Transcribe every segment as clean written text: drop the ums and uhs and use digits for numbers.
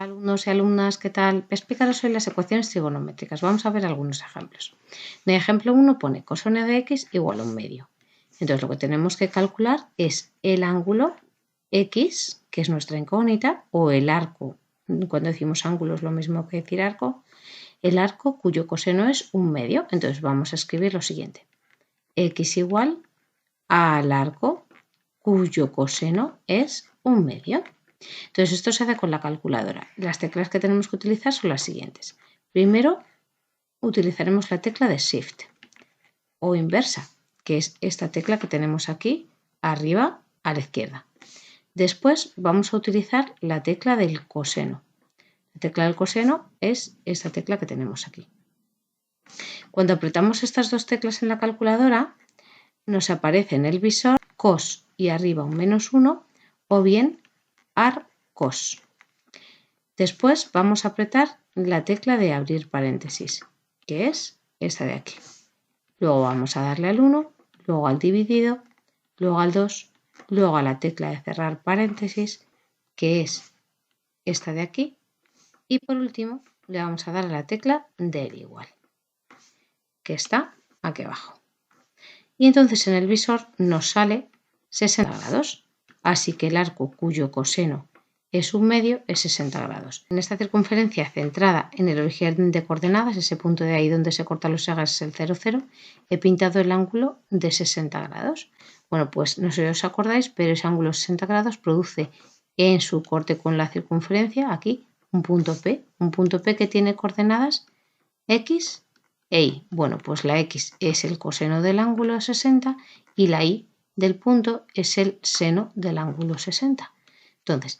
Alumnos y alumnas, ¿qué tal? Explicaros hoy las ecuaciones trigonométricas. Vamos a ver algunos ejemplos. En el ejemplo 1 pone coseno de x igual a 1/2. Entonces lo que tenemos que calcular es el ángulo x, que es nuestra incógnita, o el arco. Cuando decimos ángulo es lo mismo que decir arco. El arco cuyo coseno es 1/2. Entonces vamos a escribir lo siguiente. X igual al arco cuyo coseno es 1/2. Entonces esto se hace con la calculadora. Las teclas que tenemos que utilizar son las siguientes. Primero utilizaremos la tecla de Shift o inversa, que es esta tecla que tenemos aquí arriba a la izquierda. Después vamos a utilizar la tecla del coseno. La tecla del coseno es esta tecla que tenemos aquí. Cuando apretamos estas dos teclas en la calculadora, nos aparece en el visor cos y arriba un -1 o bien arcos. Después vamos a apretar la tecla de abrir paréntesis, que es esta de aquí. Luego vamos a darle al 1, luego al dividido, luego al 2, luego a la tecla de cerrar paréntesis, que es esta de aquí. Y por último le vamos a dar a la tecla del igual, que está aquí abajo. Y entonces en el visor nos sale 60 grados. Así que el arco cuyo coseno es 1/2 es 60 grados. En esta circunferencia centrada en el origen de coordenadas, ese punto de ahí donde se cortan los ejes es el 0, 0, he pintado el ángulo de 60 grados. Bueno, pues no sé si os acordáis, pero ese ángulo de 60 grados produce en su corte con la circunferencia aquí un punto P que tiene coordenadas X e Y. Bueno, pues la X es el coseno del ángulo de 60 y la Y del punto es el seno del ángulo 60. Entonces,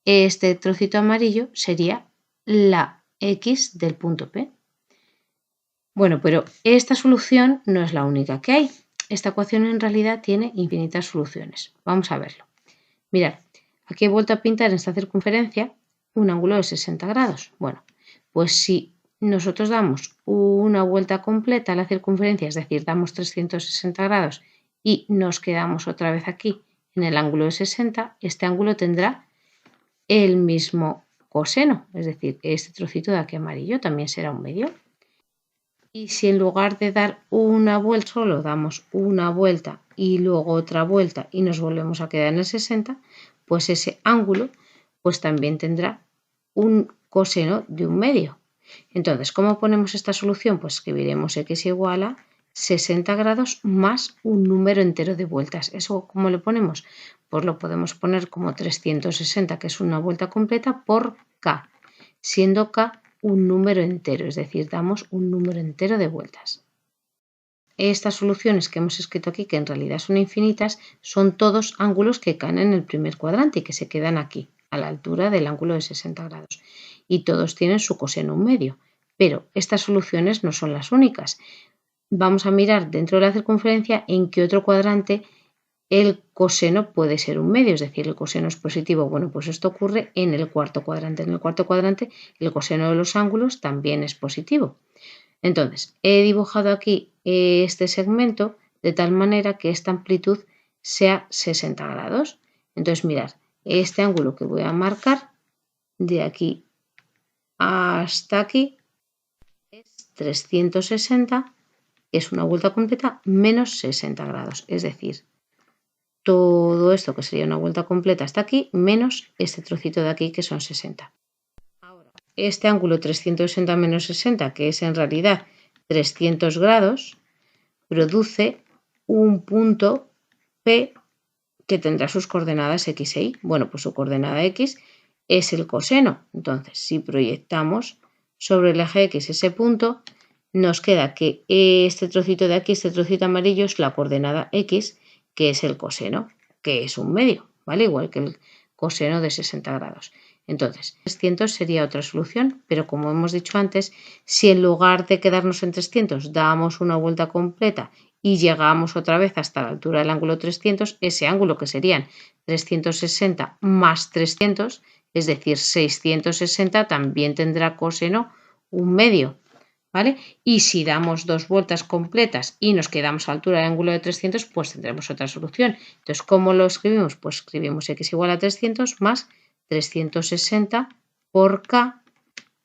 este trocito amarillo sería la X del punto P. Bueno, pero esta solución no es la única que hay. Esta ecuación en realidad tiene infinitas soluciones. Vamos a verlo. Mirad, aquí he vuelto a pintar en esta circunferencia un ángulo de 60 grados. Bueno, pues si nosotros damos una vuelta completa a la circunferencia, es decir, damos 360 grados y nos quedamos otra vez aquí en el ángulo de 60, este ángulo tendrá el mismo coseno, es decir, este trocito de aquí amarillo también será 1/2. Y si en lugar de dar una vuelta solo damos una vuelta y luego otra vuelta y nos volvemos a quedar en el 60, pues ese ángulo pues también tendrá un coseno de 1/2. Entonces, ¿cómo ponemos esta solución? Pues escribiremos x igual a 60 grados más un número entero de vueltas. ¿Eso cómo lo ponemos? Pues lo podemos poner como 360, que es una vuelta completa, por k, siendo k un número entero, es decir, damos un número entero de vueltas. Estas soluciones que hemos escrito aquí, que en realidad son infinitas, son todos ángulos que caen en el primer cuadrante y que se quedan aquí, a la altura del ángulo de 60 grados. Y todos tienen su coseno 1/2. Pero estas soluciones no son las únicas. Vamos a mirar dentro de la circunferencia en qué otro cuadrante el coseno puede ser 1/2, es decir, el coseno es positivo. Bueno, pues esto ocurre en el cuarto cuadrante. En el cuarto cuadrante el coseno de los ángulos también es positivo. Entonces, he dibujado aquí este segmento de tal manera que esta amplitud sea 60 grados. Entonces, mirad, este ángulo que voy a marcar de aquí hasta aquí es 360, que es una vuelta completa, menos 60 grados. Es decir, todo esto que sería una vuelta completa hasta aquí, menos este trocito de aquí que son 60. Ahora, este ángulo 360 menos 60, que es en realidad 300 grados, produce un punto P que tendrá sus coordenadas x e y. Bueno, pues su coordenada x es el coseno. Entonces, si proyectamos sobre el eje x ese punto, nos queda que este trocito de aquí, este trocito amarillo, es la coordenada x, que es el coseno, que es 1/2, ¿vale? Igual que el coseno de 60 grados. Entonces, 300 sería otra solución, pero como hemos dicho antes, si en lugar de quedarnos en 300 damos una vuelta completa y llegamos otra vez hasta la altura del ángulo 300, ese ángulo que serían 360 más 300, es decir, 660, también tendrá coseno 1/2. ¿Vale? Y si damos dos vueltas completas y nos quedamos a la altura del ángulo de 300, pues tendremos otra solución. Entonces, ¿cómo lo escribimos? Pues escribimos x igual a 300 más 360 por k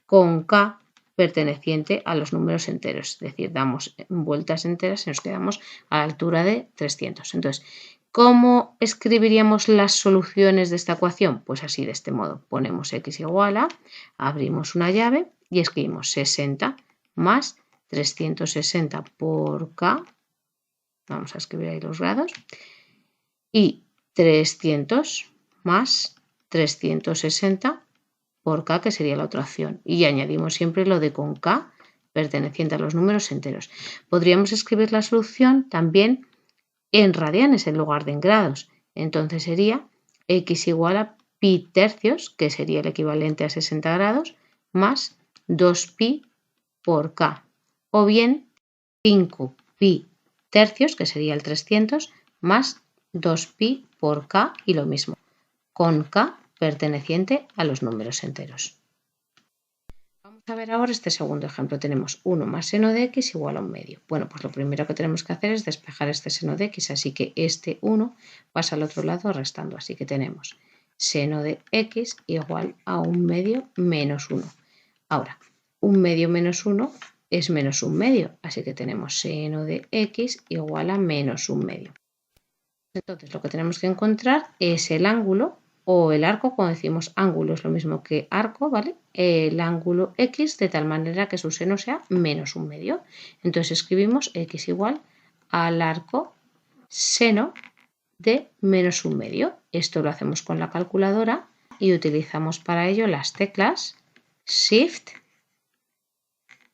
con k perteneciente a los números enteros. Es decir, damos vueltas enteras y nos quedamos a la altura de 300. Entonces, ¿cómo escribiríamos las soluciones de esta ecuación? Pues así, de este modo. Ponemos x igual a, abrimos una llave y escribimos 60 más 360 por k. Vamos a escribir ahí los grados. Y 300 más 360 por k, que sería la otra opción. Y añadimos siempre lo de con k perteneciente a los números enteros. Podríamos escribir la solución también en radianes en lugar de en grados. Entonces sería x igual a pi tercios, que sería el equivalente a 60 grados, más 2pi por k. O bien 5 pi tercios, que sería el 300, más 2pi por k y lo mismo, con k perteneciente a los números enteros. Vamos a ver ahora este segundo ejemplo. Tenemos 1 más seno de x igual a 1 medio. Bueno, pues lo primero que tenemos que hacer es despejar este seno de x, así que este 1 pasa al otro lado restando. Así que tenemos seno de x igual a 1 medio menos 1. Ahora, 1 medio menos 1 es menos 1 medio, así que tenemos seno de x igual a menos 1 medio. Entonces lo que tenemos que encontrar es el ángulo o el arco. Cuando decimos ángulo es lo mismo que arco, ¿vale? El ángulo x de tal manera que su seno sea menos 1 medio. Entonces escribimos x igual al arco seno de menos 1 medio. Esto lo hacemos con la calculadora y utilizamos para ello las teclas Shift,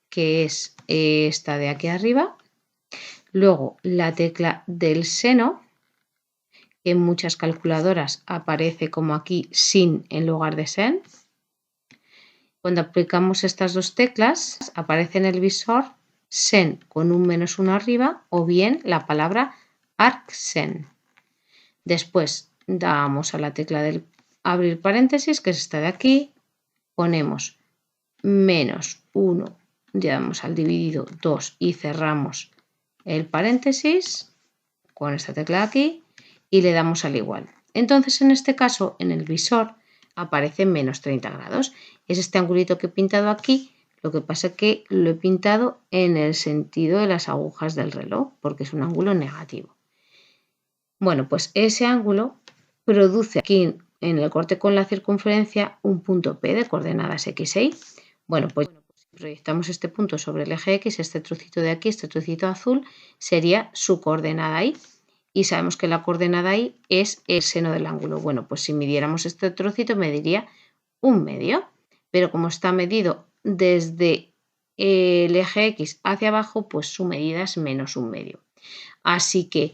que es esta de aquí arriba, luego la tecla del seno. En muchas calculadoras aparece como aquí sin en lugar de sen. Cuando aplicamos estas dos teclas aparece en el visor sen con un menos 1 arriba o bien la palabra arcsen. Después damos a la tecla del abrir paréntesis, que es esta de aquí, ponemos menos 1, le damos al dividido 2 y cerramos el paréntesis con esta tecla de aquí y le damos al igual. Entonces en este caso en el visor aparece menos 30 grados. Es este angulito que he pintado aquí, lo que pasa es que lo he pintado en el sentido de las agujas del reloj porque es un ángulo negativo. Bueno, pues ese ángulo produce aquí en el corte con la circunferencia un punto P de coordenadas x e y. Bueno, pues si proyectamos este punto sobre el eje x, este trocito de aquí, este trocito azul, sería su coordenada y. Y sabemos que la coordenada y es el seno del ángulo. Bueno, pues si midiéramos este trocito mediría 1 medio, pero como está medido desde el eje x hacia abajo, pues su medida es menos 1 medio. Así que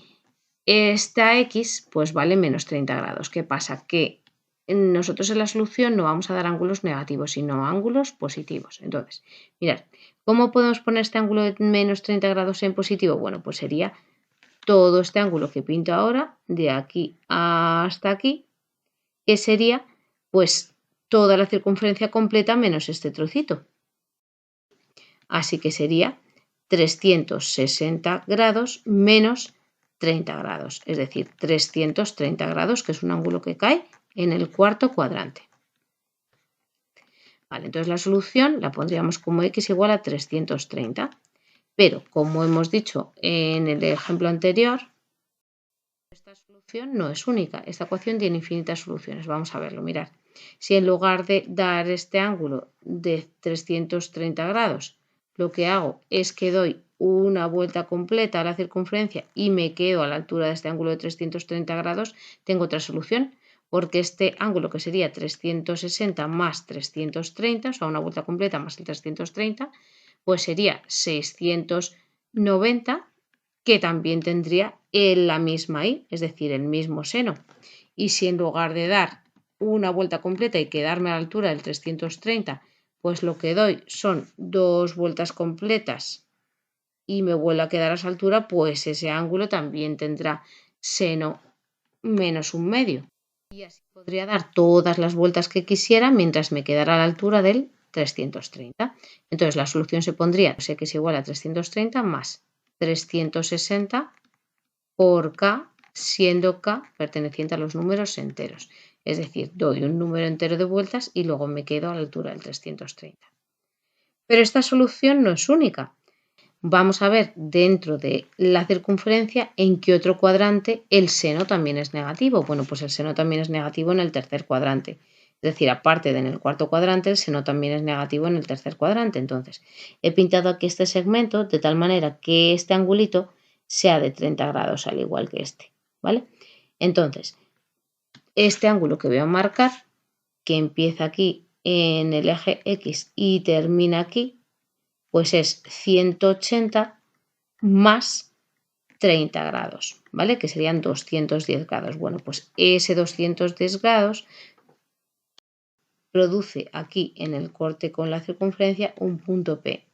esta x pues vale menos 30 grados. ¿Qué pasa? Que nosotros en la solución no vamos a dar ángulos negativos, sino ángulos positivos. Entonces, mirad, ¿cómo podemos poner este ángulo de menos 30 grados en positivo? Bueno, pues sería todo este ángulo que pinto ahora, de aquí hasta aquí, que sería pues toda la circunferencia completa menos este trocito. Así que sería 360 grados menos 30 grados, es decir, 330 grados, que es un ángulo que cae en el cuarto cuadrante. Vale, entonces la solución la pondríamos como x igual a 330. Pero, como hemos dicho en el ejemplo anterior, esta solución no es única. Esta ecuación tiene infinitas soluciones. Vamos a verlo, mirad. Si en lugar de dar este ángulo de 330 grados, lo que hago es que doy una vuelta completa a la circunferencia y me quedo a la altura de este ángulo de 330 grados, tengo otra solución, porque este ángulo, que sería 360 más 330, o sea, una vuelta completa más el 330, pues sería 690, que también tendría la misma y, es decir, el mismo seno. Y si en lugar de dar una vuelta completa y quedarme a la altura del 330, pues lo que doy son 2 vueltas completas y me vuelvo a quedar a esa altura, pues ese ángulo también tendrá seno menos 1 medio. Y así podría dar todas las vueltas que quisiera mientras me quedara a la altura del 330. Entonces la solución se pondría x igual a 330 más 360 por k, siendo k perteneciente a los números enteros. Es decir, doy un número entero de vueltas y luego me quedo a la altura del 330. Pero esta solución no es única. Vamos a ver dentro de la circunferencia en qué otro cuadrante el seno también es negativo. Bueno, pues el seno también es negativo en el tercer cuadrante. Es decir, aparte de en el cuarto cuadrante, el seno también es negativo en el tercer cuadrante. Entonces, he pintado aquí este segmento de tal manera que este angulito sea de 30 grados, al igual que este, ¿vale? Entonces, este ángulo que voy a marcar, que empieza aquí en el eje X y termina aquí, pues es 180 más 30 grados, ¿vale? Que serían 210 grados. Bueno, pues ese 210 grados produce aquí en el corte con la circunferencia un punto P,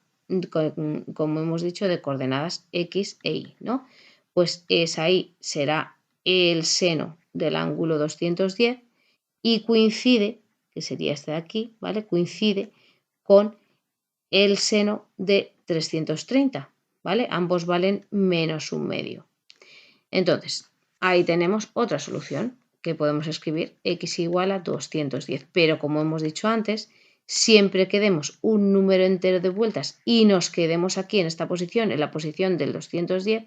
como hemos dicho, de coordenadas X e Y, ¿no? Pues ahí será el seno del ángulo 210 y coincide, que sería este de aquí, ¿vale? Coincide con el seno de 330, ¿vale? Ambos valen menos un medio. Entonces, ahí tenemos otra solución que podemos escribir x igual a 210, pero como hemos dicho antes, siempre que demos un número entero de vueltas y nos quedemos aquí en esta posición, en la posición del 210,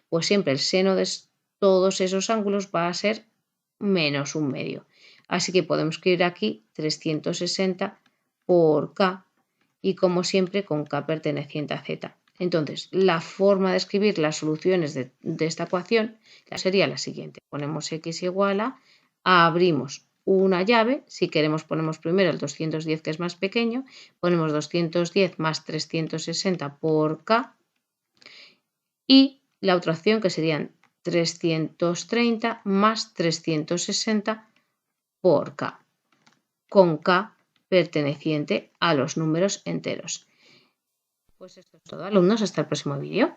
pues siempre el seno de todos esos ángulos va a ser menos un medio. Así que podemos escribir aquí 360 por k y como siempre con k perteneciente a z. Entonces, la forma de escribir las soluciones de esta ecuación sería la siguiente. Ponemos x igual a, abrimos una llave, si queremos ponemos primero el 210 que es más pequeño, ponemos 210 más 360 por k y la otra opción que serían 330 más 360 por k, con k perteneciente a los números enteros. Pues esto es todo, alumnos, hasta el próximo vídeo.